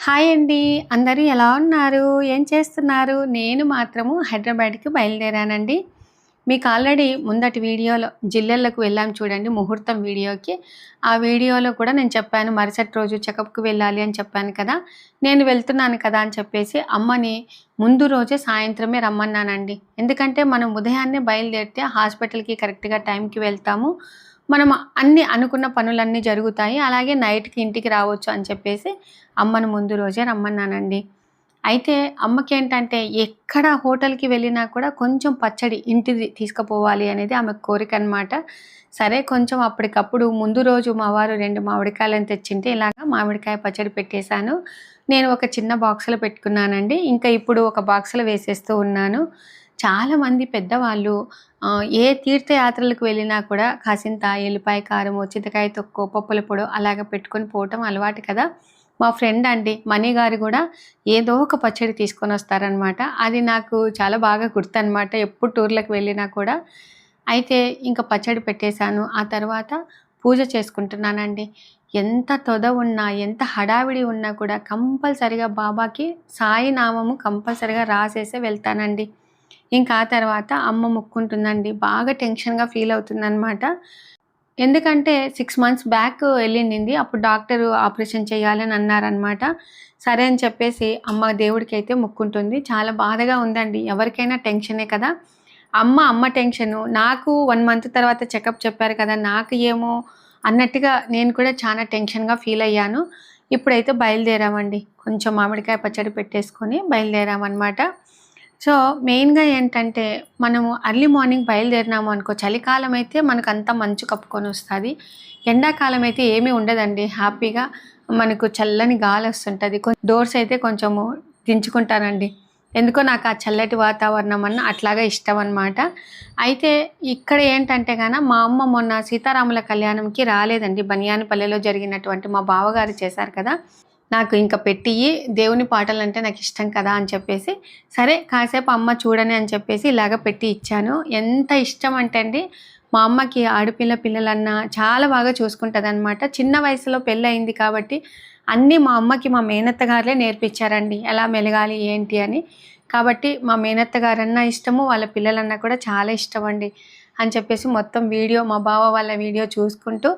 Hi అండి. అందరూ ఎలా ఉన్నారు? ఏం చేస్తున్నారు? నేను మాత్రము హైదరాబాద్‌కి బయలుదేరానండి. మీకు ఆల్రెడీ ముందటి వీడియోలో జిల్లెళ్ళకు వెళ్ళాం చూడండి ముహూర్తం వీడియోకి. ఆ వీడియోలో కూడా నేను చెప్పాను మరుసటి రోజు చెకప్‌కి వెళ్ళాలి అని చెప్పాను కదా! నేను వెళ్తున్నాను కదా అని చెప్పేసి అమ్మని ముందు రోజే సాయంత్రమే రమ్మన్నానండి. ఎందుకంటే మనం ఉదయాన్నే బయలుదేరితే హాస్పిటల్‌కి కరెక్ట్‌గా టైంకి వెళ్తాము. మనం అన్నీ అనుకున్న పనులన్నీ జరుగుతాయి. అలాగే నైట్‌కి ఇంటికి రావచ్చు అని చెప్పేసి అమ్మను ముందు రోజే రమ్మన్నానండి. అయితే అమ్మకేంటంటే ఎక్కడ హోటల్‌కి వెళ్ళినా కూడా కొంచెం పచ్చడి ఇంటిది తీసుకుపోవాలి అనేది ఆమె కోరికనమాట. సరే కొంచెం అప్పటికప్పుడు ముందు రోజు మా వారు 2 మామిడికాయలను తెచ్చింటే ఇలాగ మామిడికాయ పచ్చడి పెట్టేశాను. నేను ఒక చిన్న బాక్స్‌లో పెట్టుకున్నానండి. ఇంకా ఇప్పుడు ఒక బాక్స్‌లో వేసేస్తూ ఉన్నాను. చాలామంది పెద్దవాళ్ళు ఏ తీర్థయాత్రలకు వెళ్ళినా కూడా కాసింత ఎల్లిపాయ కారమో, చింతకాయ తొక్కో, పప్పుల పొడో అలాగ పెట్టుకొని పోవటం అలవాటు కదా! మా ఫ్రెండ్ అండి మణి గారు గూడా ఏదో ఒక పచ్చడి తీసుకొనొస్తారనమాట. అది నాకు చాలా బాగా గుర్తనమాట. ఎప్పుడు టూర్‌లకు వెళ్ళినా కూడా. అయితే ఇంక పచ్చడి పెట్టేశాను. ఆ తర్వాత పూజ చేసుకుంటున్నానండి. ఎంత తొద ఉన్నా, ఎంత హడావిడి ఉన్నా కూడా కంపల్సరీగా బాబాకి సాయి నామము కంపల్సరీగా రాసేసే వెళ్తానండి. ఇంకా ఆ తర్వాత అమ్మ మొక్కుంటుందండి. బాగా టెన్షన్‌గా ఫీల్ అవుతుందనమాట. ఎందుకంటే 6 మంత్స్ బ్యాక్ ఎళ్ళిండింది. అప్పుడు డాక్టరు ఆపరేషన్ చేయాలని అన్నారనమాట. సరే అని చెప్పేసి అమ్మ దేవుడికైతే మొక్కుంటుంది. చాలా బాధగా ఉందండి. ఎవరికైనా టెన్షనే కదా! అమ్మ టెన్షను. నాకు 1 మంత్ తర్వాత చెకప్ చెప్పారు కదా! నాకు ఏమో అన్నట్టుగా నేను కూడా చాలా టెన్షన్‌గా ఫీల్ అయ్యాను. ఇప్పుడైతే బయలుదేరామండి. కొంచెం మామిడికాయ పచ్చడి పెట్టేసుకొని బయలుదేరామనమాట. సో, మెయిన్‌గా ఏంటంటే, మనము ఎర్లీ మార్నింగ్ బయలుదేరినాము అనుకో, చలికాలం అయితే మనకంతా మంచు కప్పుకొనొస్తది. ఎండాకాలం అయితే ఏమీ ఉండదండి. హ్యాపీగా మనకు చల్లని గాలొస్తుంటది. డోర్స్ అయితే కొంచెము దించుకుంటానండి. ఎందుకో నాకు ఆ చల్లటి వాతావరణం అన్నా అట్లాగా ఇష్టమనమాట. అయితే ఇక్కడ ఏంటంటే మా అమ్మ మొన్న సీతారాముల కళ్యాణంకి రాలేదండి. బనియానపల్లెలో జరిగినటువంటి మా బావగారు చేశారు కదా! నాకు ఇంక పెట్టియ్యి, దేవుని పాటలంటే నాకిష్టం కదా అని చెప్పేసి, సరే కాసేపు అమ్మ చూడని అని చెప్పేసి ఇలాగ పెట్టి ఇచ్చాను. ఎంత ఇష్టం అంటే అండి, మా అమ్మకి ఆడపిల్ల పిల్లలన్నా చాలా బాగా చూసుకుంటదనమాట. చిన్న వయసులో పెళ్లయింది కాబట్టి, అన్నీ మా అమ్మకి మా మేనత్త గారులే నేర్పించారండి. ఎలా మెలగాలి ఏంటి అని. కాబట్టి మా మేనత్త గారన్నా ఇష్టము, వాళ్ళ పిల్లలన్నా కూడా చాలా ఇష్టమండి. అని చెప్పేసి మొత్తం వీడియో మా బావ వాళ్ళ వీడియో చూసుకుంటూ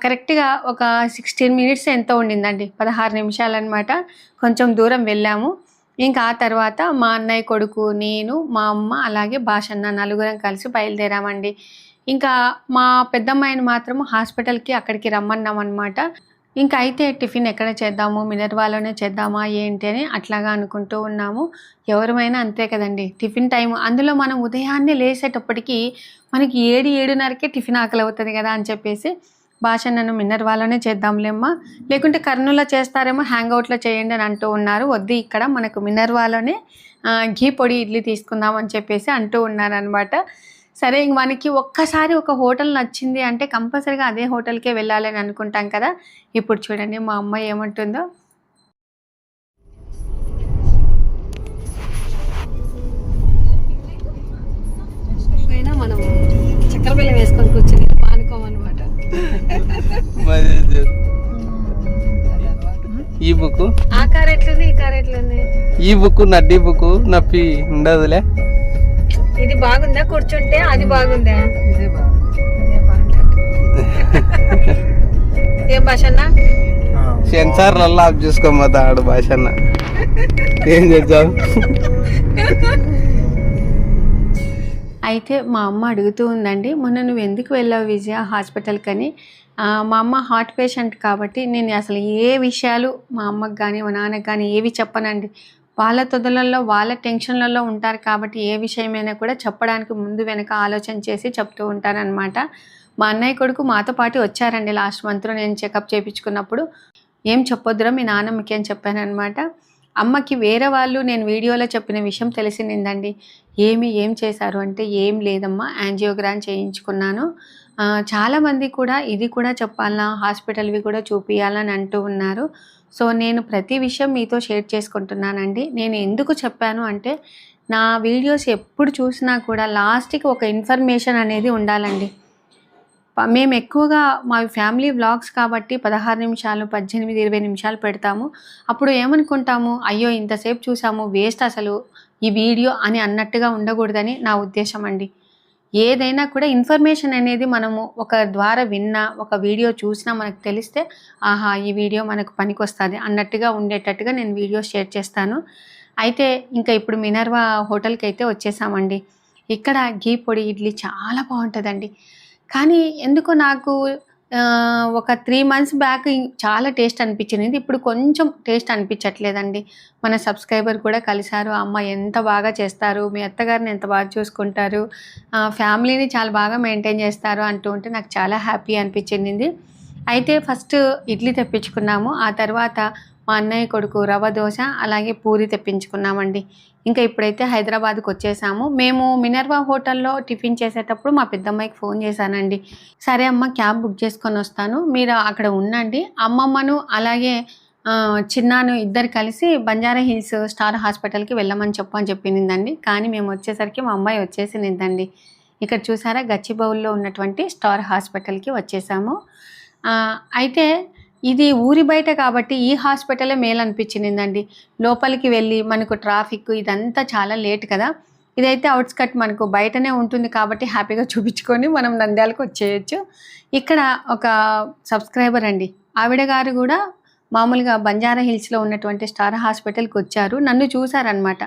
కరెక్ట్‌గా ఒక 16 మినిట్స్ ఎంతో ఉండిందండి. 16 నిమిషాలనమాట. కొంచెం దూరం వెళ్ళాము. ఇంకా ఆ తర్వాత మా అన్నయ్య కొడుకు, నేను, మా అమ్మ అలాగే భాషన్న నలుగురం కలిసి బయలుదేరామండి. ఇంకా మా పెద్దమ్మాయిని మాత్రము హాస్పిటల్‌కి అక్కడికి రమ్మన్నామనమాట. ఇంక అయితే టిఫిన్ ఎక్కడ చేద్దాము? మినర్వాలోనే చేద్దామా ఏంటి అని అట్లాగా అనుకుంటూ ఉన్నాము. ఎవరమైనా అంతే కదండీ! టిఫిన్ టైము అందులో మనం ఉదయాన్నే లేసేటప్పటికి మనకి 7, 7:30కే టిఫిన్ ఆకలవుతది గదా! అని చెప్పేసి భాష నన్ను మినర్వాలోనే చేద్దాంలేమ్మా, లేకుంటే కర్నూల్‌లో చేస్తారేమో హ్యాంగౌట్‌లో చేయండి అని అంటూ ఉన్నారు. వద్దు ఇక్కడ మనకు మినర్వాలోనే ఘీ పొడి ఇడ్లీ తీసుకుందాం అని చెప్పేసి అంటూ ఉన్నారనమాట. సరే ఇంక మనకి ఒక్కసారి ఒక హోటల్ నచ్చింది అంటే కంపల్సరీగా అదే హోటల్‌కే వెళ్ళాలని అనుకుంటాం కదా! ఇప్పుడు చూడండి మా అమ్మ ఏమంటుందో. అయినా మనం చక్కెర బెల్లం వేసుకొని కూర్చొని పానుకోమన్నమాట. ఈ బుక్ ఆ కార్ ఎట్లుంది, ఈ కార్ ఎట్లుంది? ఈ బుక్ నడ్డి బుక్ నప్పి ఉండదులే. ఇది బాగుందా కూర్చుంటే? అది బాగుందా? ఏం భాషన్నా? సెన్సార్లలో ఆఫ్ చూసుకోమతా ఆడు భాష అన్న ఏం చేద్దాం. అయితే మా అమ్మ అడుగుతూ ఉందండి, మొన్న నువ్వు ఎందుకు వెళ్ళావు విజయ హాస్పిటల్‌కని? మా అమ్మ హార్ట్ పేషెంట్ కాబట్టి నేను అసలు ఏ విషయాలు మా అమ్మకి గానీ, మా నాన్నకి గానీ ఏవి చెప్పనండి. వాళ్ళ తొందరలలో, వాళ్ళ టెన్షన్‌లలో ఉంటారు కాబట్టి ఏ విషయమైనా కూడా చెప్పడానికి ముందు వెనక ఆలోచన చేసి చెప్తూ ఉంటాననమాట. మా అన్నయ్య కొడుకు మాతో పాటు వచ్చారండి లాస్ట్ మంత్‌లో నేను చెకప్ చేపించుకున్నప్పుడు. ఏం చెప్పొద్దురా మీ నాన్నమ్మకి అని చెప్పాననమాట. అమ్మకి వేరే వాళ్ళు నేను వీడియోలో చెప్పిన విషయం తెలిసిందండి. ఏం చేశారు అంటే, "ఏం లేదమ్మా యాంజియోగ్రామ్ చేయించుకున్నాను. చాలామంది కూడా ఇది కూడా చెప్పాలా, హాస్పిటల్‌వి కూడా చూపియాలని అంటూ ఉన్నారు. సో, నేను ప్రతి విషయం మీతో షేర్ చేసుకుంటున్నానండి. నేను ఎందుకు చెప్పాను అంటే, నా వీడియోస్ ఎప్పుడు చూసినా కూడా లాస్ట్‌కి ఒక ఇన్ఫర్మేషన్ అనేది ఉండాలండి. మేము ఎక్కువగా మా ఫ్యామిలీ వ్లాగ్స్ కాబట్టి 16 నిమిషాలు, 18, 20 నిమిషాలు పెడతాము. అప్పుడు ఏమనుకుంటాము, అయ్యో ఇంతసేపు చూసాము వేస్ట్ అసలు ఈ వీడియో అని అన్నట్టుగా ఉండకూడదని నా ఉద్దేశం అండి. ఏదైనా కూడా ఇన్ఫర్మేషన్ అనేది మనము ఒక ద్వారా విన్నా, ఒక వీడియో చూసినా మనకు తెలిస్తే ఆహా ఈ వీడియో మనకు పనికొస్తుంది అన్నట్టుగా ఉండేటట్టుగా నేను వీడియో షేర్ చేస్తాను. అయితే ఇంకా ఇప్పుడు మినర్వా హోటల్కి అయితే వచ్చేసామండి. ఇక్కడ ఘీ పొడి ఇడ్లీ చాలా బాగుంటుందండి. కానీ ఎందుకో నాకు ఒక 3 మంత్స్ బ్యాక్ చాలా టేస్ట్ అనిపించింది. ఇప్పుడు కొంచెం టేస్ట్ అనిపించట్లేదండి. మన సబ్స్క్రైబర్ కూడా కలిసారు. అమ్మ ఎంత బాగా చేస్తారు, మీ అత్తగారిని ఎంత బాగా చూసుకుంటారు, ఫ్యామిలీని చాలా బాగా మెయింటైన్ చేస్తారు అంటూ ఉంటే నాకు చాలా హ్యాపీ అనిపించింది. అయితే ఫస్ట్ ఇడ్లీ తెప్పించుకున్నాము. ఆ తర్వాత మా అన్నయ్య కొడుకు రవ్వ దోశ అలాగే పూరి తెప్పించుకున్నామండి. ఇంకా ఇప్పుడైతే హైదరాబాద్కి వచ్చేసాము. మేము మినర్వా హోటల్లో టిఫిన్ చేసేటప్పుడు మా పెద్దమ్మాయికి ఫోన్ చేశానండి. సరే అమ్మ క్యాబ్ బుక్ చేసుకొని వస్తాను, మీరు అక్కడ ఉండండి, అమ్మమ్మను అలాగే చిన్నాను ఇద్దరు కలిసి బంజారా హిల్స్ స్టార్ హాస్పిటల్కి వెళ్ళమని చెప్పిందండి. కానీ మేము వచ్చేసరికి మా అమ్మాయి వచ్చేసిందండి. ఇక్కడ చూసారా గచ్చిబౌల్లో ఉన్నటువంటి స్టార్ హాస్పిటల్కి వచ్చేసాము. అయితే ఇది ఊరి బయట కాబట్టి ఈ హాస్పిటలే మేలు అనిపించిందండి. లోపలికి వెళ్ళి మనకు ట్రాఫిక్ ఇదంతా చాలా లేట్ కదా. ఇదైతే అవుట్స్కట్ మనకు బయటనే ఉంటుంది కాబట్టి హ్యాపీగా చూపించుకొని మనం నంద్యాలకు వచ్చేయచ్చు. ఇక్కడ ఒక సబ్స్క్రైబర్ అండి, ఆవిడ గారు కూడా మామూలుగా బంజారా హిల్స్లో ఉన్నటువంటి స్టార్ హాస్పిటల్కి వచ్చారు. నన్ను చూసారనమాట.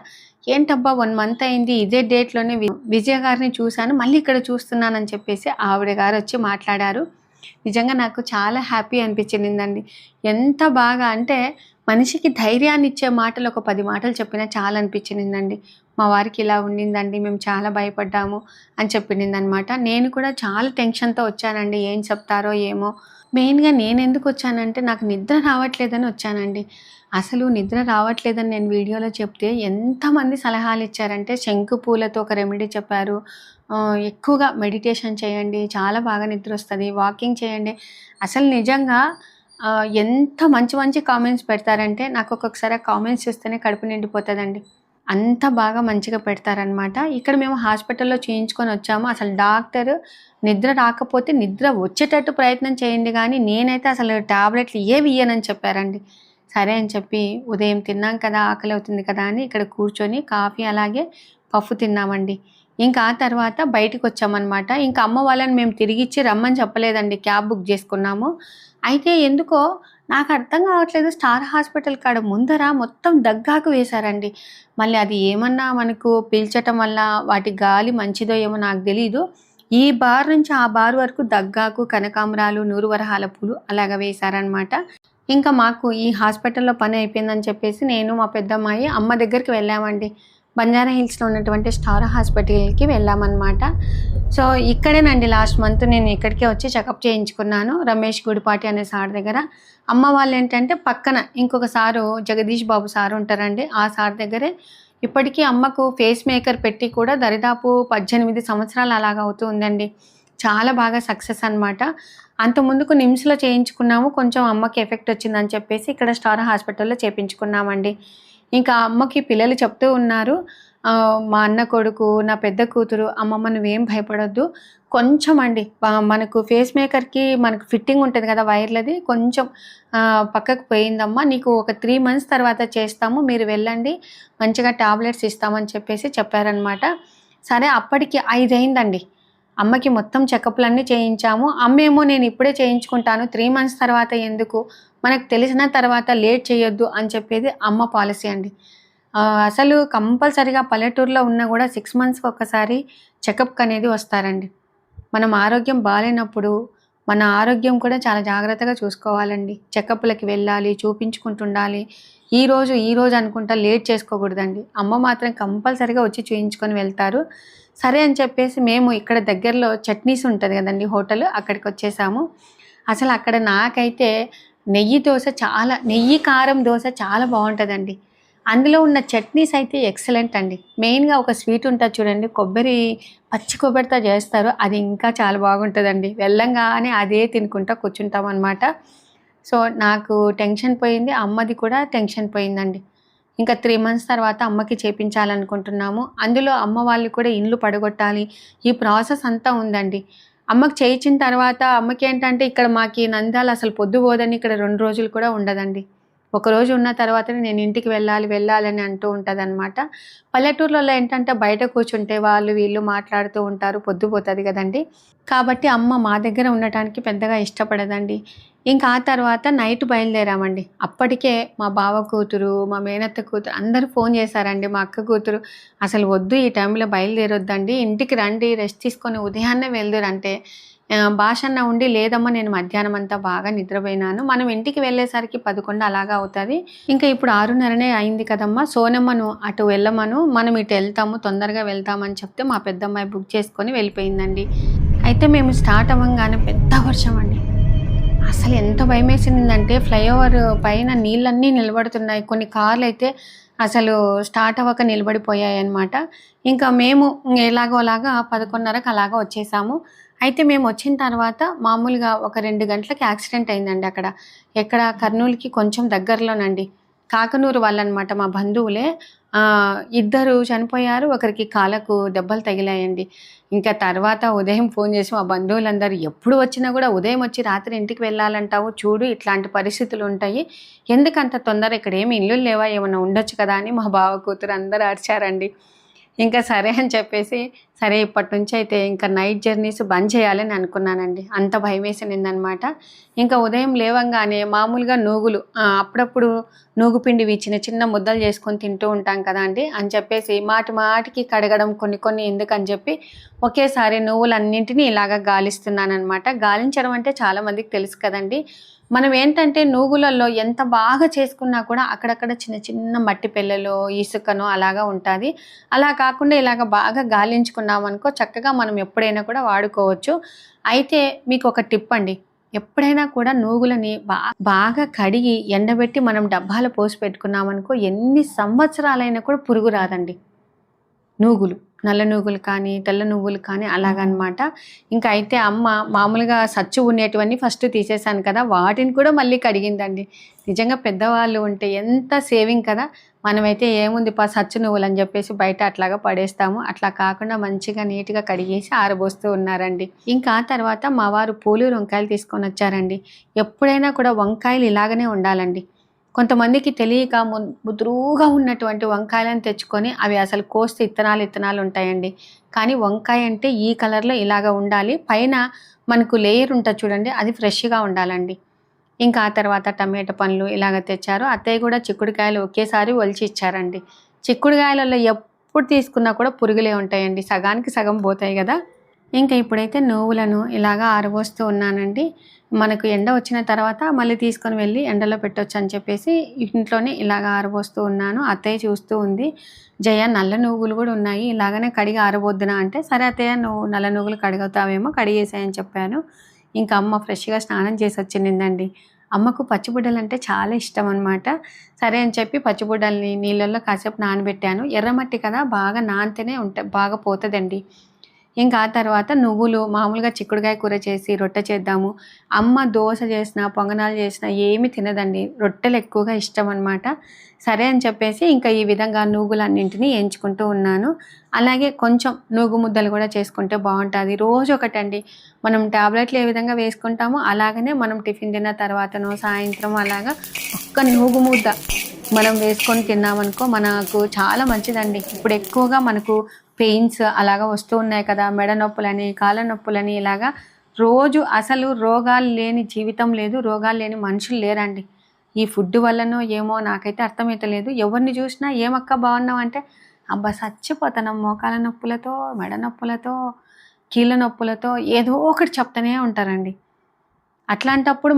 ఏంటబ్బా 1 మంత్ అయింది, ఇదే డేట్లోనే విజయ గారిని చూశాను, మళ్ళీ ఇక్కడ చూస్తున్నానని చెప్పేసి ఆవిడ గారు వచ్చి మాట్లాడారు. నిజంగా నాకు చాలా హ్యాపీ అనిపించిందండి. ఎంత బాగా అంటే మనిషికి ధైర్యాన్ని ఇచ్చే మాటలు ఒక 10 మాటలు చెప్పినా చాలా అనిపించిందండి. మా వారికి ఇలా ఉండిందండి, మేము చాలా భయపడ్డాము అని చెప్పిందనమాట. నేను కూడా చాలా టెన్షన్తో వచ్చానండి, ఏం చెప్తారో ఏమో. మెయిన్గా నేను ఎందుకు వచ్చానంటే నాకు నిద్ర రావట్లేదని వచ్చానండి. అసలు నిద్ర రావట్లేదని నేను వీడియోలో చెప్తే ఎంతమంది సలహాలు ఇచ్చారంటే శంకు పూలతో ఒక రెమెడీ చెప్పారు, ఎక్కువగా మెడిటేషన్ చేయండి చాలా బాగా నిద్ర వస్తుంది, వాకింగ్ చేయండి. అసలు నిజంగా ఎంత మంచి మంచి కామెంట్స్ పెడతారంటే నాకు ఒక్కొక్కసారి కామెంట్స్ చూస్తేనే కడుపు నిండిపోతుందండి. అంత బాగా మంచిగా పెడతారనమాట. ఇక్కడ మేము హాస్పిటల్లో చేయించుకొని వచ్చాము. అసలు డాక్టర్ నిద్ర రాకపోతే నిద్ర వచ్చేటట్టు ప్రయత్నం చేయండి కానీ నేనైతే అసలు టాబ్లెట్లు ఏవి ఇయ్యనని చెప్పారండి. సరే అని చెప్పి ఉదయం తిన్నాం కదా, ఆకలి అవుతుంది కదా అని ఇక్కడ కూర్చొని కాఫీ అలాగే పఫ్ తిన్నామండి. ఇంకా ఆ తర్వాత బయటకు వచ్చామన్నమాట. ఇంకా అమ్మ వాళ్ళని మేము తిరిగిచ్చి రమ్మని చెప్పలేదండి, క్యాబ్ బుక్ చేసుకున్నాము. అయితే ఎందుకో నాకు అర్థం కావట్లేదు, స్టార్ హాస్పిటల్ కాడ ముందర మొత్తం దగ్గాకు వేశారండి. మళ్ళీ అది ఏమన్నా మనకు పీల్చటం వల్ల వాటి గాలి మంచిదో ఏమో నాకు తెలీదు. ఈ బార్ నుంచి ఆ బార్ వరకు దగ్గాకు, కనకాంబరాలు, నూరువరహాల పూలు అలాగ వేశారనమాట. ఇంకా మాకు ఈ హాస్పిటల్లో పని అయిపోయిందని చెప్పేసి నేను మా పెద్దమ్మాయి అమ్మ దగ్గరికి వెళ్ళామండి. బంజారా హిల్స్లో ఉన్నటువంటి స్టార్ హాస్పిటల్కి వెళ్ళామన్నమాట. సో ఇక్కడేనండి లాస్ట్ మంత్ నేను ఇక్కడికే వచ్చి చెకప్ చేయించుకున్నాను, రమేష్ గుడిపాటి అనే సార్ దగ్గర. అమ్మ వాళ్ళు ఏంటంటే పక్కన ఇంకొక సారు జగదీష్ బాబు సారు ఉంటారండి, ఆ సార్ దగ్గరే. ఇప్పటికీ అమ్మకు ఫేస్ మేకర్ పెట్టి కూడా దరిదాపు 18 సంవత్సరాలు అలాగ అవుతూ ఉందండి. చాలా బాగా సక్సెస్ అనమాట. అంత ముందుకు నిమ్స్లో చేయించుకున్నాము, కొంచెం అమ్మకి ఎఫెక్ట్ వచ్చిందని చెప్పేసి ఇక్కడ స్టార్ హాస్పిటల్లో చేయించుకున్నామండి. ఇంకా అమ్మకి పిల్లలు చెప్తూ ఉన్నారు, మా అన్న కొడుకు, నా పెద్ద కూతురు, అమ్మమ్మ నువ్వేం భయపడొద్దు, కొంచెం అండి మనకు ఫేస్ మేకర్కి మనకు ఫిట్టింగ్ ఉంటుంది కదా వైర్లది, కొంచెం పక్కకు పోయిందమ్మా, నీకు ఒక 3 మంత్స్ తర్వాత చేస్తాము, మీరు వెళ్ళండి, మంచిగా టాబ్లెట్స్ ఇస్తామని చెప్పేసి చెప్పారనమాట. సరే అప్పటికి 5 అయిందండి. అమ్మకి మొత్తం చెకప్లన్నీ చేయించాము. అమ్మేమో నేను ఇప్పుడే చేయించుకుంటాను, 3 మంత్స్ తర్వాత ఎందుకు, మనకు తెలిసిన తర్వాత లేట్ చేయొద్దు అని చెప్పేది అమ్మ పాలసీ అండి. అసలు కంపల్సరీగా పల్లెటూరులో ఉన్నా కూడా 6 మంత్స్కి ఒక్కసారి చెకప్కి అనేది వస్తారండి. మనం ఆరోగ్యం బాగాలేనప్పుడు మన ఆరోగ్యం కూడా చాలా జాగ్రత్తగా చూసుకోవాలండి. చెకప్లకి వెళ్ళాలి, చూపించుకుంటుండాలి. ఈరోజు అనుకుంటా లేట్ చేసుకోకూడదండి. అమ్మ మాత్రం కంపల్సరీగా వచ్చి చూయించుకొని వెళ్తారు. సరే అని చెప్పేసి మేము ఇక్కడ దగ్గరలో చట్నీస్ ఉంటుంది కదండి హోటల్, అక్కడికి వచ్చేసాము. అసలు అక్కడ నాకైతే నెయ్యి కారం దోశ చాలా బాగుంటుందండి. అందులో ఉన్న చట్నీస్ అయితే ఎక్సలెంట్ అండి. మెయిన్గా ఒక స్వీట్ ఉంటుంది చూడండి, పచ్చి కొబ్బరితో చేస్తారు, అది ఇంకా చాలా బాగుంటుందండి. వెళ్ళంగానే అదే తినుకుంటా కూర్చుంటాం అనమాట. సో నాకు టెన్షన్ పోయింది, అమ్మది కూడా టెన్షన్ పోయిందండి. ఇంకా 3 మంత్స్ తర్వాత అమ్మకి చేపించాలనుకుంటున్నాము. అందులో అమ్మ వాళ్ళు కూడా ఇండ్లు పడగొట్టాలి, ఈ ప్రాసెస్ అంతా ఉందండి. అమ్మకి చేయించిన తర్వాత అమ్మకి ఏంటంటే ఇక్కడ మాకు నంద్యాల అసలు పొద్దు పోదని ఇక్కడ 2 రోజులు కూడా ఉండదండి. ఒకరోజు ఉన్న తర్వాతనే నేను ఇంటికి వెళ్ళాలని అంటూ ఉంటదనమాట. పల్లెటూర్లలో ఏంటంటే బయట కూర్చుంటే వాళ్ళు వీళ్ళు మాట్లాడుతూ ఉంటారు, పొద్దుపోతుంది కదండి. కాబట్టి అమ్మ మా దగ్గర ఉండటానికి పెద్దగా ఇష్టపడదండి. ఇంకా ఆ తర్వాత నైట్ బయలుదేరామండి. అప్పటికే మా బావ కూతురు, మా మేనత్త కూతురు అందరూ ఫోన్ చేశారండి. మా అక్క కూతురు అసలు వద్దు, ఈ టైంలో బయలుదేరొద్దండి, ఇంటికి రండి, రెస్ట్ తీసుకొని ఉదయాన్నే వెళ్దురంటే భాషన్న ఉండి లేదమ్మా నేను మధ్యాహ్నం అంతా బాగా నిద్రపోయినాను, మనం ఇంటికి వెళ్ళేసరికి 11 అలాగా అవుతుంది, ఇంకా ఇప్పుడు 6:30 అయింది కదమ్మా, సోనమ్మను అటు వెళ్ళమను, మనం ఇటు వెళ్తాము, తొందరగా వెళ్తామని చెప్తే మా పెద్దమ్మాయి బుక్ చేసుకొని వెళ్ళిపోయిందండి. అయితే మేము స్టార్ట్ అవ్వగానే పెద్ద వర్షం అండి. అసలు ఎంత భయం వేసిందంటే ఫ్లైఓవర్ పైన నీళ్ళన్నీ నిలబడుతున్నాయి, కొన్ని కార్లు అయితే అసలు స్టార్ట్ అవ్వక నిలబడిపోయాయి అన్నమాట. ఇంకా మేము ఎలాగోలాగా 11:30కి అలాగా వచ్చేసాము. అయితే మేము వచ్చిన తర్వాత మామూలుగా ఒక 2 గంటలకి యాక్సిడెంట్ అయిందండి అక్కడ. ఎక్కడ కర్నూలుకి కొంచెం దగ్గరలోనండి. కాకనూరు వాళ్ళనమాట, మా బంధువులే. ఇద్దరు చనిపోయారు, ఒకరికి కాళ్ళకు దెబ్బలు తగిలాయండి. ఇంకా తర్వాత ఉదయం ఫోన్ చేసి మా బంధువులందరూ ఎప్పుడు వచ్చినా కూడా ఉదయం వచ్చి రాత్రి ఇంటికి వెళ్ళాలంటావు, చూడు ఇట్లాంటి పరిస్థితులు ఉంటాయి, ఎందుకంత తొందర, ఇక్కడ ఏమి ఇల్లు లేవా, ఏమైనా ఉండొచ్చు కదా అని మా బావ కూతురు అందరూ అరిచారండి. ఇంకా సరే అని చెప్పేసి, సరే ఇప్పటి నుంచి అయితే ఇంకా నైట్ జర్నీస్ బంద్ చేయాలని అనుకున్నానండి. అంత భయం వేసిందనమాట. ఇంకా ఉదయం లేవంగానే మామూలుగా నూగులు అప్పుడప్పుడు నూగు పిండివి చిన్న చిన్న ముద్దలు చేసుకొని తింటూ ఉంటాం కదా అండి అని చెప్పేసి మాటికి కడగడం కొన్ని ఎందుకని చెప్పి ఒకేసారి నువ్వులన్నింటినీ ఇలాగ గాలిస్తున్నానమాట. గాలించడం అంటే చాలామందికి తెలుసు కదండి. మనం ఏంటంటే నూగులలో ఎంత బాగా చేసుకున్నా కూడా అక్కడక్కడ చిన్న చిన్న మట్టి పెళ్ళలో ఇసుకనో అలాగా ఉంటుంది. అలా కాకుండా ఇలాగ బాగా గాలించుకున్నాం అనుకో చక్కగా మనం ఎప్పుడైనా కూడా వాడుకోవచ్చు. అయితే మీకు ఒక టిప్ అండి, ఎప్పుడైనా కూడా నూగులని బాగా కడిగి ఎండబెట్టి మనం డబ్బాలో పోసి పెట్టుకున్నామనుకో ఎన్ని సంవత్సరాలైనా కూడా పురుగు రాదండి. నూగులు, నల్ల నూగులు కానీ తెల్ల నువ్వులు కానీ అలాగనమాట. ఇంకా అయితే అమ్మ మామూలుగా సచ్చు ఉండేటివన్నీ ఫస్ట్ తీసేసాను కదా, వాటిని కూడా మళ్ళీ కడిగిందండి. నిజంగా పెద్దవాళ్ళు ఉంటే ఎంత సేవింగ్ కదా. మనమైతే ఏముంది సచ్చు నువ్వులు అని చెప్పేసి బయట అట్లాగా పడేస్తాము, అట్లా కాకుండా మంచిగా నీట్గా కడిగేసి ఆరబోస్తూ ఉన్నారండి. ఇంకా తర్వాత మా వారు పూలు వంకాయలు తీసుకొని వచ్చారండి. ఎప్పుడైనా కూడా వంకాయలు ఇలాగనే ఉండాలండి. కొంతమందికి తెలియక ముదురుగా ఉన్నటువంటి వంకాయలను తెచ్చుకొని అవి అసలు కోస్తే ఇత్తనాలు ఉంటాయండి. కానీ వంకాయ అంటే ఈ కలర్లో ఇలాగ ఉండాలి, పైన మనకు లేయర్ ఉంటుంది చూడండి, అది ఫ్రెష్గా ఉండాలండి. ఇంకా ఆ తర్వాత టమాటో పండ్లు ఇలాగ తెచ్చారు. అత్తయ్య కూడా చిక్కుడుకాయలు ఒకేసారి ఒలిచి ఇచ్చారండి. చిక్కుడుకాయలలో ఎప్పుడు తీసుకున్నా కూడా పురుగులే ఉంటాయండి, సగానికి సగం పోతాయి కదా. ఇంకా ఇప్పుడైతే నువ్వులను ఇలాగా ఆరబోస్తూ ఉన్నానండి. మనకు ఎండ వచ్చిన తర్వాత మళ్ళీ తీసుకొని వెళ్ళి ఎండలో పెట్టొచ్చు అని చెప్పేసి ఇంట్లోనే ఇలాగ ఆరబోస్తూ ఉన్నాను. అత్తయ్య చూస్తూ ఉంది, జయ నల్ల నువ్వులు కూడా ఉన్నాయి, ఇలాగనే కడిగి ఆరబోద్దునా అంటే, సరే అత్తయ్య నువ్వు నల్ల నువ్వులు కడుగుతావేమో కడిగేసాయని చెప్పాను. ఇంకా అమ్మ ఫ్రెష్గా స్నానం చేసి వచ్చిందండి. అమ్మకు పచ్చిబుడ్డలు అంటే చాలా ఇష్టం అనమాట. సరే అని చెప్పి పచ్చిబుడ్డల్ని నీళ్ళల్లో కాసేపు నానబెట్టాను. ఎర్రమట్టి కదా, బాగా నానితేనే బాగా పోతుందండి. ఇంకా ఆ తర్వాత నువ్వులు మామూలుగా చిక్కుడుకాయ కూర చేసి రొట్టె చేద్దాము. అమ్మ దోశ చేసినా పొంగనాలు చేసినా ఏమి తినదండి, రొట్టెలు ఎక్కువగా ఇష్టం అనమాట. సరే అని చెప్పేసి ఇంకా ఈ విధంగా నూగులన్నింటినీ ఎంచుకుంటూ ఉన్నాను. అలాగే కొంచెం నూగు ముద్దలు కూడా చేసుకుంటే బాగుంటుంది. రోజు ఒకటండి, మనం టాబ్లెట్లు ఏ విధంగా వేసుకుంటామో అలాగనే మనం టిఫిన్ తిన్న తర్వాతనో సాయంత్రం అలాగా ఒక్క నూగు ముద్ద మనం వేసుకొని తిన్నామనుకో మనకు చాలా మంచిదండి. ఇప్పుడు ఎక్కువగా మనకు పెయిన్స్ అలాగా వస్తూ ఉన్నాయి కదా, మెడ నొప్పులని కాళ్ళ నొప్పులని ఇలాగా. రోజు అసలు రోగాలు లేని జీవితం లేదు, రోగాలు లేని మనుషులు లేరండి. ఈ ఫుడ్ వల్లనో ఏమో నాకైతే అర్థమైతే లేదు. ఎవరిని చూసినా ఏమక్క బాగున్నావు అంటే అబ్బా చచ్చిపోతాను, మోకాల నొప్పులతో మెడ నొప్పులతో కీళ్ళ నొప్పులతో ఏదో ఒకటి చెప్తూనే ఉంటారండి. అట్లాంటప్పుడు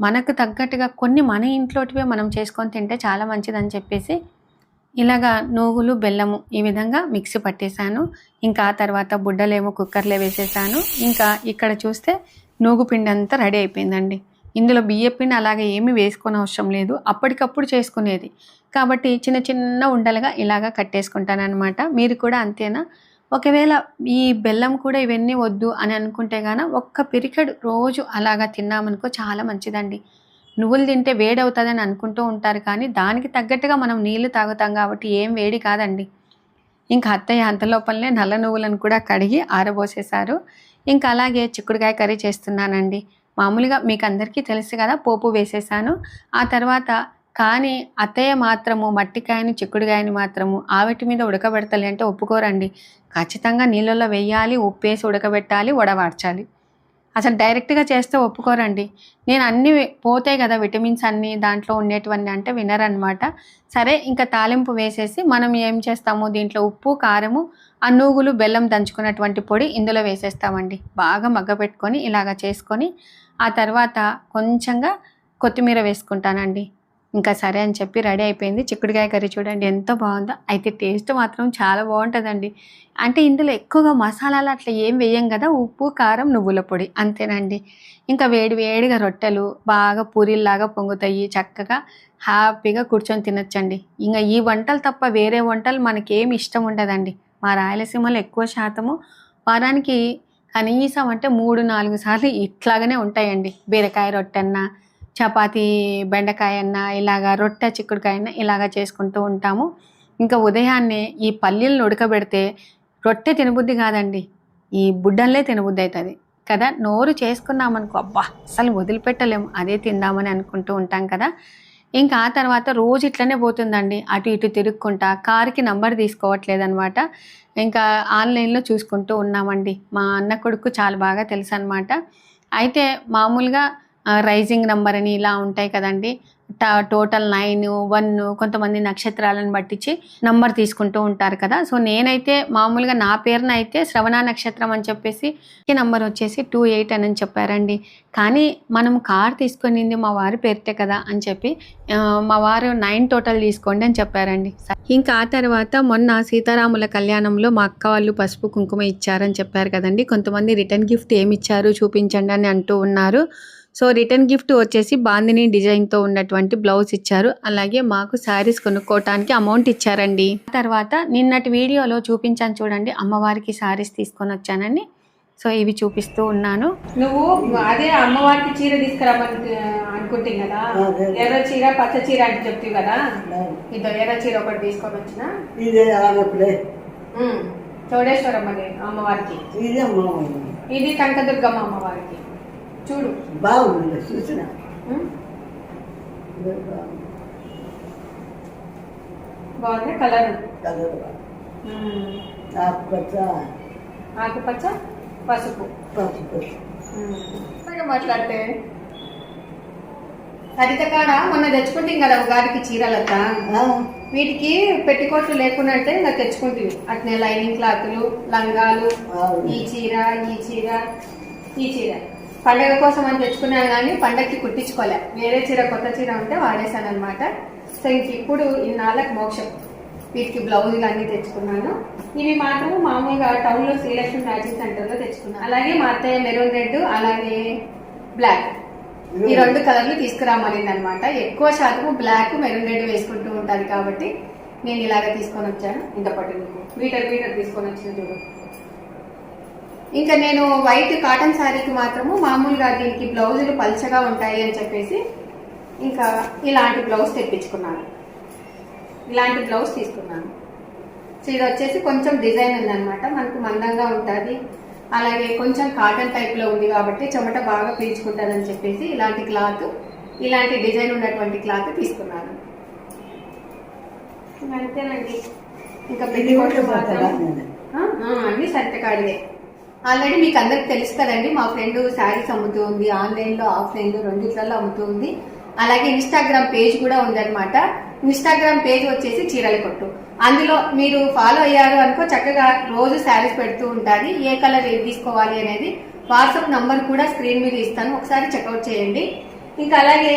మనకు తగ్గట్టుగా కొన్ని మన ఇంట్లోటివే మనం చేసుకొని తింటే చాలా మంచిదని చెప్పేసి ఇలాగా నూగులు బెల్లము ఈ విధంగా మిక్సీ పట్టేశాను. ఇంకా తర్వాత బుడ్డలేమో కుక్కర్లో వేసేసాను. ఇంకా ఇక్కడ చూస్తే నూగు పిండి అంతా రెడీ అయిపోయిందండి. ఇందులో బియ్య పిండి అలాగే ఏమీ వేసుకొని అవసరం లేదు, అప్పటికప్పుడు చేసుకునేది కాబట్టి చిన్న చిన్న ఉండలుగా ఇలాగా కట్టేసుకుంటానమాట. మీరు కూడా అంతేనా? ఒకవేళ ఈ బెల్లం కూడా ఇవన్నీ వద్దు అని అనుకుంటే గాన ఒక్క పిరికెడు రోజు అలాగా తిన్నామనుకో చాలా మంచిదండి. నువ్వులు తింటే వేడి అవుతుందని అనుకుంటూ ఉంటారు, కానీ దానికి తగ్గట్టుగా మనం నీళ్లు తాగుతాం కాబట్టి ఏం వేడి కాదండి. ఇంకా అత్తయ్య అంతలోపలనే నల్ల నువ్వులను కూడా కడిగి ఆరబోసేశారు. ఇంకా అలాగే చిక్కుడుకాయ కర్రీ చేస్తున్నానండి. మామూలుగా మీకు అందరికీ తెలుసు కదా, పోపు వేసేసాను. ఆ తర్వాత కానీ అత్తయ్య మాత్రము మట్టికాయని, చిక్కుడుకాయని మాత్రము ఆవిటి మీద ఉడకబెడతలే అంటే ఒప్పుకోరండి. ఖచ్చితంగా నీళ్ళలో వెయ్యాలి, ఉప్పేసి ఉడకబెట్టాలి, వడవార్చాలి. అసలు డైరెక్ట్‌గా చేస్తే ఒప్పుకోరండి. నేను అన్నీ పోతాయి కదా విటమిన్స్ అన్నీ దాంట్లో ఉండేటివన్నీ అంటే వినరనమాట. సరే ఇంకా తాలింపు వేసేసి మనం ఏం చేస్తాము దీంట్లో ఉప్పు, కారము, ఆ నూగులు, బెల్లం దంచుకున్నటువంటి పొడి ఇందులో వేసేస్తామండి. బాగా మగ్గపెట్టుకొని ఇలాగ చేసుకొని ఆ తర్వాత కొంచెంగా కొత్తిమీర వేసుకుంటానండి. ఇంకా సరే అని చెప్పి రెడీ అయిపోయింది. చిక్కుడుకాయ కర్రీ చూడండి ఎంత బాగుందో. అయితే టేస్ట్ మాత్రం చాలా బాగుంటుందండి. అంటే ఇందులో ఎక్కువగా మసాలాలు అట్లా ఏం వేయం కదా, ఉప్పు, కారం, నువ్వుల పొడి అంతేనండి. ఇంకా వేడి వేడిగా రొట్టెలు బాగా పూరీల్లాగా పొంగుతాయి. చక్కగా హ్యాపీగా కూర్చొని తినొచ్చండి. ఇంకా ఈ వంటలు తప్ప వేరే వంటలు మనకేమి ఇష్టం ఉండదండి. మా రాయలసీమలో ఎక్కువ శాతము వారానికి కనీసం అంటే 3-4 సార్లు ఇట్లాగనే ఉంటాయండి. బీరకాయ రొట్టెన్నా, చపాతీ బెండకాయ అన్న, ఇలాగ రొట్టె చిక్కుడుకాయ అన్న ఇలాగ చేసుకుంటూ ఉంటాము. ఇంకా ఉదయాన్నే ఈ పల్లీలను ఉడకబెడితే రొట్టె తినబుద్ధి కాదండి, ఈ బుడ్డల్లే తినబుద్ధి అవుతుంది కదా. నోరు చేసుకున్నామనుకో అబ్బా అసలు వదిలిపెట్టలేము, అదే తిందామని అనుకుంటూ ఉంటాం కదా. ఇంకా ఆ తర్వాత రోజు ఇట్లనే పోతుందండి, అటు ఇటు తిరుక్కుంటా. కారుకి నంబర్ తీసుకోవట్లేదనమాట. ఇంకా ఆన్లైన్లో చూసుకుంటూ ఉన్నామండి. మా అన్న కొడుకు చాలా బాగా తెలుసు అనమాట. అయితే మామూలుగా రైజింగ్ నంబర్ అని ఇలా ఉంటాయి కదండి. టోటల్ 9, 1 కొంతమంది నక్షత్రాలను పట్టించి నంబర్ తీసుకుంటూ ఉంటారు కదా. సో నేనైతే మామూలుగా నా పేరున అయితే శ్రవణ నక్షత్రం అని చెప్పేసి నంబర్ వచ్చేసి 28 అని చెప్పారండి. కానీ మనం కార్ తీసుకునింది మా వారి పేరుతే కదా అని చెప్పి మా వారు 9 టోటల్ తీసుకోండి అని చెప్పారండి. ఇంకా ఆ తర్వాత మొన్న సీతారాముల కళ్యాణంలో మా అక్క వాళ్ళు పసుపు కుంకుమ ఇచ్చారని చెప్పారు కదండి. కొంతమంది రిటర్న్ గిఫ్ట్ ఏమి ఇచ్చారు చూపించండి అని అంటూ ఉన్నారు. సో రిటర్న్ గిఫ్ట్ వచ్చేసి బాందిని డిజైన్తో ఉన్నటువంటి బ్లౌజ్ ఇచ్చారు. అలాగే మాకు శారీస్ కొనుక్కోవటానికి అమౌంట్ ఇచ్చారండి. తర్వాత నిన్నటి వీడియోలో చూపించాను చూడండి, అమ్మవారికి శారీస్ తీసుకొని వచ్చానండి. సో ఇవి చూపిస్తూ ఉన్నాను. నువ్వు అదే అమ్మవారికి చీర తీసుకురామని అనుకుంటుంది కదా, ఎర్ర చీర పచ్చ చీర అంటే చెప్తావు కదా. ఇద్దరు ఎర్ర చీర ఒకటి తీసుకొని వచ్చిన చౌడేశ్వరమ్మ అమ్మవారికి, ఇది కనకదుర్గమ్మ అమ్మవారికి. చూడు బాగుంది చూసిన బాగుంది కలర్, ఆకుపచ్చ పసుపు పసుపు మాట్లాడితే హరిత కాడ మొన్న తెచ్చుకుంటాం కదా ఉగాదికి చీరలత, వీటికి పెట్టికోట్లు లేకుండా ఇంకా తెచ్చుకుంటుంది అట్నే లైనింగ్ క్లాతులు, లంగాలు, ఈ చీర ఈ చీర ఈ చీర పండగ కోసం అని తెచ్చుకున్నాను కానీ పండగకి కుట్టించుకోలే. వేరే చీర కొత్త చీర ఉంటే వాడేశాను అనమాట. సో ఇంక ఇప్పుడు ఇన్నాళ్ళకి మోక్షం వీటికి బ్లౌజులు అన్ని తెచ్చుకున్నాను. ఇవి మాత్రం మామూలుగా టౌన్ లో శ్రీలక్ష్మి మ్యాచింగ్ సెంటర్ లో తెచ్చుకున్నాను. అలాగే మా అత్తయ్య మెరూన్ రెడ్ అలాగే బ్లాక్ ఈ 2 కలర్లు తీసుకురామనింది అనమాట. ఎక్కువ శాతం బ్లాక్ మెరూన్ రెడ్ వేసుకుంటూ ఉంటుంది కాబట్టి నేను ఇలాగ తీసుకొని వచ్చాను. ఇంత పట్టు మీటర్ తీసుకొని వచ్చిన చూడు. ఇంకా నేను వైట్ కాటన్ శారీకి మాత్రము మామూలుగా దీనికి బ్లౌజులు పల్చగా ఉంటాయి అని చెప్పేసి ఇంకా ఇలాంటి బ్లౌజ్ తెప్పించుకున్నాను. ఇలాంటి బ్లౌజ్ తీసుకున్నాను. సో ఇది వచ్చేసి కొంచెం డిజైన్ ఉందన్నమాట, మనకు మందంగా ఉంటుంది. అలాగే కొంచెం కాటన్ టైప్ లో ఉంది కాబట్టి చెమట బాగా పీల్చుకుంటుంది అని చెప్పేసి ఇలాంటి క్లాత్, ఇలాంటి డిజైన్ ఉన్నటువంటి క్లాత్ తీసుకున్నాను. అంతేనండి. ఇంకా పెట్టుకోవడం మాత్రం అన్ని సంతకాడిదే. ఆల్రెడీ మీకు అందరికి తెలుసు కదండి, మా ఫ్రెండ్ శారీస్ అమ్ముతూ ఉంది, ఆన్లైన్లో ఆఫ్లైన్లో రెండిట్లలో అమ్ముతూ ఉంది. అలాగే ఇన్స్టాగ్రామ్ పేజ్ కూడా ఉందన్నమాట. ఇన్స్టాగ్రామ్ పేజ్ వచ్చేసి చీరల కొట్టు. అందులో మీరు ఫాలో అయ్యారు అనుకో చక్కగా రోజు శారీస్ పెడుతూ ఉంటుంది. ఏ కలర్ ఏది తీసుకోవాలి అనేది వాట్సాప్ నంబర్ కూడా స్క్రీన్ మీద ఇస్తాను, ఒకసారి చెక్అవుట్ చేయండి. ఇంకా అలాగే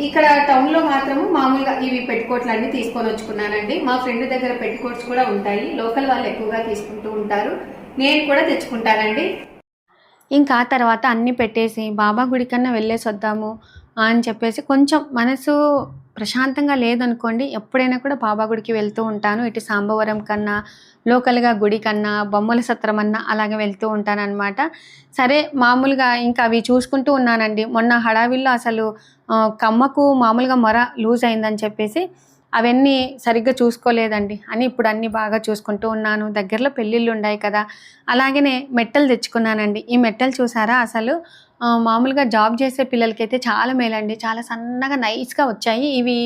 ఇక్కడ టౌన్ లో మాత్రము మామూలుగా ఇవి పెట్టుకోట్లు అన్ని తీసుకొని వచ్చుకున్నానండి. మా ఫ్రెండ్ దగ్గర పెట్టుకోట్స్ కూడా ఉంటాయి, లోకల్ వాళ్ళు ఎక్కువగా తీసుకుంటూ ఉంటారు, నేను కూడా తెచ్చుకుంటానండి. ఇంకా తర్వాత అన్నీ పెట్టేసి బాబా గుడి కన్నా వెళ్ళేసి వద్దాము అని చెప్పేసి కొంచెం మనసు ప్రశాంతంగా లేదనుకోండి, ఎప్పుడైనా కూడా బాబా గుడికి వెళ్తూ ఉంటాను. ఇటు సాంబవరం కన్నా లోకల్గా గుడి కన్నా బొమ్మల సత్రం అన్నా అలాగే వెళ్తూ ఉంటాను అనమాట. సరే మామూలుగా ఇంకా అవి చూసుకుంటూ ఉన్నానండి. మొన్న హడావిల్లో అసలు కమ్మకు మామూలుగా మొర లూజ్ అయిందని చెప్పేసి అవన్నీ సరిగ్గా చూసుకోలేదండి అని ఇప్పుడు అన్నీ బాగా చూసుకుంటూ ఉన్నాను. దగ్గరలో పెళ్ళిళ్ళు ఉన్నాయి కదా, అలాగనే మెట్టలు తెచ్చుకున్నానండి. ఈ మెట్టలు చూసారా అసలు మామూలుగా జాబ్ చేసే పిల్లలకైతే చాలా మేలండి. చాలా సన్నగా నైస్గా వచ్చాయి. ఇవి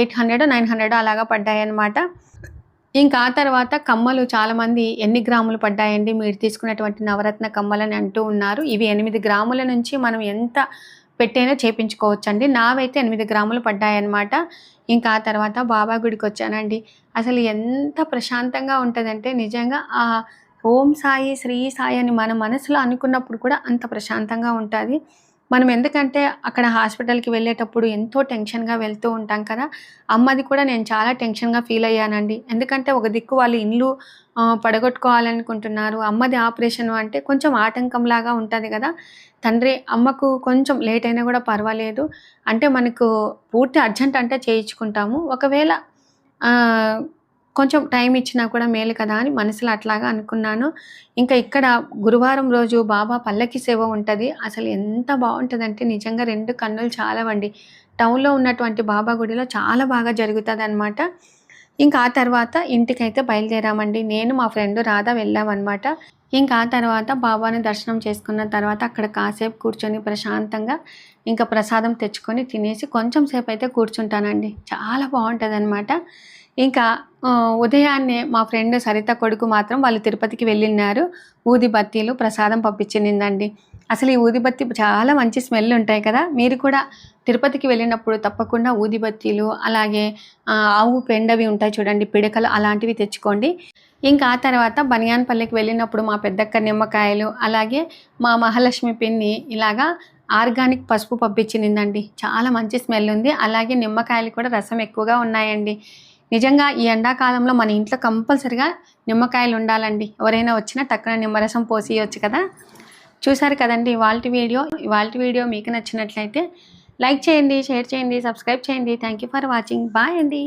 800 900 అలాగా పడ్డాయి అన్నమాట. ఇంకా ఆ తర్వాత కమ్మలు చాలామంది ఎన్ని గ్రాములు పడ్డాయండి మీరు తీసుకున్నటువంటి నవరత్న కమ్మలని అంటూ ఉన్నారు. ఇవి 8 గ్రాముల నుంచి మనం ఎంత పెట్టైనా చేపించుకోవచ్చండి. నావైతే 8 గ్రాములు పడ్డాయన్నమాట. ఇంకా ఆ తర్వాత బాబా గుడికి వచ్చానండి. అసలు ఎంత ప్రశాంతంగా ఉంటుందంటే నిజంగా ఓం సాయి, శ్రీ సాయి అని మన మనసులో అనుకున్నప్పుడు కూడా అంత ప్రశాంతంగా ఉంటుంది. మనం ఎందుకంటే అక్కడ హాస్పిటల్కి వెళ్ళేటప్పుడు ఎంతో టెన్షన్గా వెళ్తూ ఉంటాం కదా, అమ్మది కూడా నేను చాలా టెన్షన్గా ఫీల్ అయ్యానండి. ఎందుకంటే ఒక దిక్కు వాళ్ళు ఇల్లు పడగొట్టుకోవాలనుకుంటున్నారు, అమ్మది ఆపరేషన్ అంటే కొంచెం ఆటంకంలాగా ఉంటుంది కదా. తండ్రి అమ్మకు కొంచెం లేట్ అయినా కూడా పర్వాలేదు, అంటే మనకు పూర్తి అర్జెంట్ అంటే చేయించుకుంటాము, ఒకవేళ కొంచెం టైం ఇచ్చినా కూడా మేలు కదా అని మనసులో అట్లాగా అనుకున్నాను. ఇంకా ఇక్కడ గురువారం రోజు బాబా పల్లకి సేవ ఉంటుంది. అసలు ఎంత బాగుంటుందంటే నిజంగా 2 కన్నులు చాలవండి. టౌన్లో ఉన్నటువంటి బాబా గుడిలో చాలా బాగా జరుగుతుంది అనమాట. ఇంకా ఆ తర్వాత ఇంటికైతే బయలుదేరామండి. నేను మా ఫ్రెండ్ రాధ వెళ్ళామన్నమాట. ఇంకా ఆ తర్వాత బాబాని దర్శనం చేసుకున్న తర్వాత అక్కడ కాసేపు కూర్చొని ప్రశాంతంగా ఇంకా ప్రసాదం తెచ్చుకొని తినేసి కొంచెం సేపు అయితే కూర్చుంటానండి. చాలా బాగుంటుంది అనమాట. ఇంకా ఉదయాన్నే మా ఫ్రెండ్ సరిత కొడుకు మాత్రం వాళ్ళు తిరుపతికి వెళ్ళినారు. ఊది బత్తీలు ప్రసాదం పంపించిందండి. అసలు ఈ ఊది బత్తి చాలా మంచి స్మెల్ ఉంటాయి కదా. మీరు కూడా తిరుపతికి వెళ్ళినప్పుడు తప్పకుండా ఊది బత్తీలు, అలాగే ఆవు పెండవి ఉంటాయి చూడండి, పిడకలు, అలాంటివి తెచ్చుకోండి. ఇంకా ఆ తర్వాత బనియాన్పల్లికి వెళ్ళినప్పుడు మా పెద్దక్క నిమ్మకాయలు, అలాగే మా మహాలక్ష్మి పిన్ని ఇలాగా ఆర్గానిక్ పసుపు పంపించిందండి. చాలా మంచి స్మెల్ ఉంది. అలాగే నిమ్మకాయలు కూడా రసం ఎక్కువగా ఉన్నాయండి. నిజంగా ఈ ఎండాకాలంలో మన ఇంట్లో కంపల్సరిగా నిమ్మకాయలు ఉండాలండి. ఎవరైనా వచ్చినా టక్కున నిమ్మరసం పోసియొచ్చు కదా. చూసారు కదండి ఇవాల్టి వీడియో మీకు నచ్చినట్లయితే లైక్ చేయండి, షేర్ చేయండి, సబ్స్క్రైబ్ చేయండి. Thank you for watching. Bye అండి.